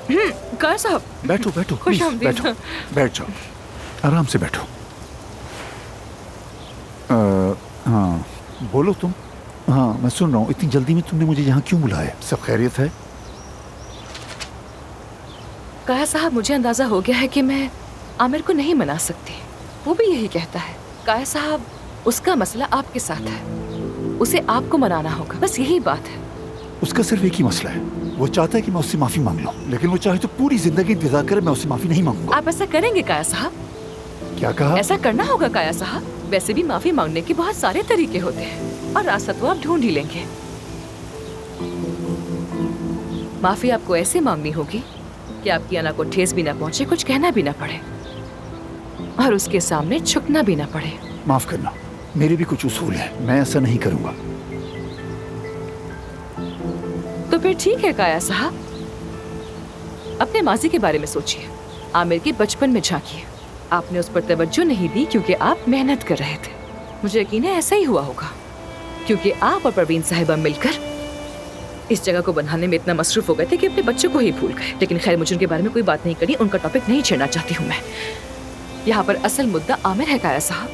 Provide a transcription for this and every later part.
काया साहब। बैठो बैठो, खुश प्लीज आमदीद। बैठो, बैठ जाओ, आराम से बैठो। हाँ बोलो तुम। हाँ मैं सुन रहा हूँ। इतनी जल्दी में तुमने मुझे यहाँ क्यों बुलाया? सब खैरियत है? काया साहब, मुझे अंदाजा हो गया है कि मैं आमिर को नहीं मना सकती। वो भी यही कहता है। काया साहब, उसका मसला आपके साथ है, उसे आपको मनाना होगा, बस यही बात है। उसका सिर्फ एक ही मसला है, वो चाहता है कि मैं उससे माफी मांग लूं, लेकिन वो चाहे तो पूरी जिंदगी इंतजार करे, मैं उससे माफी नहीं मांगूंगा। आप ऐसा करेंगे काया साहब? क्या कहा? ऐसा करना होगा काया साहब। वैसे भी माफी मांगने के बहुत सारे तरीके होते हैं और रास्ता तो आप ढूंढ ही लेंगे। माफी आपको ऐसे मांगनी होगी कि आपकी अना को ठेस भी ना पहुंचे, कुछ कहना भी ना पड़े और उसके सामने झुकना भी ना पड़े। माफ करना, मेरे भी कुछ उसूल हैं, मैं ऐसा नहीं करूंगा। तो फिर ठीक है काया साहब, अपने माजी के बारे में सोचिए, आमिर के बचपन में झांकिए। आपने उस पर तवज्जो नहीं दी क्योंकि आप मेहनत कर रहे थे। मुझे यकीन है ऐसा ही हुआ होगा, क्योंकि आप और परवीन साहिबा मिलकर इस जगह को बनाने में इतना मसरूफ हो गए थे कि अपने बच्चों को ही भूल गए। लेकिन खैर, मुझे उनके बारे में कोई बात नहीं करनी, उनका टॉपिक नहीं छेड़ना चाहती हूँ मैं। यहाँ पर असल मुद्दा आमिर है काया साहब।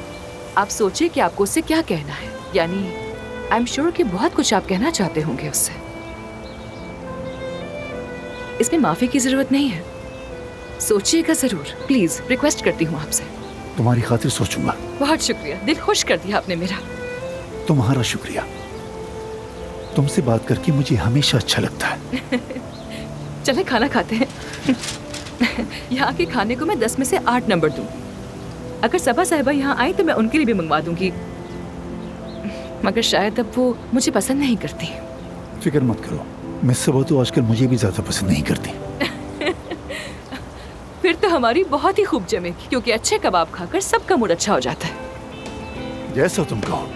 आप सोचिए कि आपको उससे क्या कहना है। यानी आई एम श्योर कि बहुत कुछ आप कहना चाहते होंगे उससे। इसमें माफी की जरूरत नहीं है, सोचिएगा जरूर। प्लीज रिक्वेस्ट करती हूँ आपसे। तुम्हारी खातिर सोचूंगा। बहुत शुक्रिया, दिल खुश कर दिया आपने मेरा। तुम्हारा शुक्रिया। तुमसे बात करके मुझे हमेशा अच्छा लगता है। चले खाना खाते हैं। यहाँ के खाने को मैं 10 में से 8 नंबर दूँ। अगर सबा साहिबा यहाँ आई तो मैं उनके लिए भी मंगवा दूंगी, मगर शायद अब वो मुझे पसंद नहीं करती। फिक्र मत करो, मिस सबा तो आजकल मुझे भी ज्यादा पसंद नहीं करती। फिर तो हमारी बहुत ही खूब जमेगी, क्योंकि अच्छे कबाब खाकर सबका मूड अच्छा हो जाता है। जैसा तुम कहो।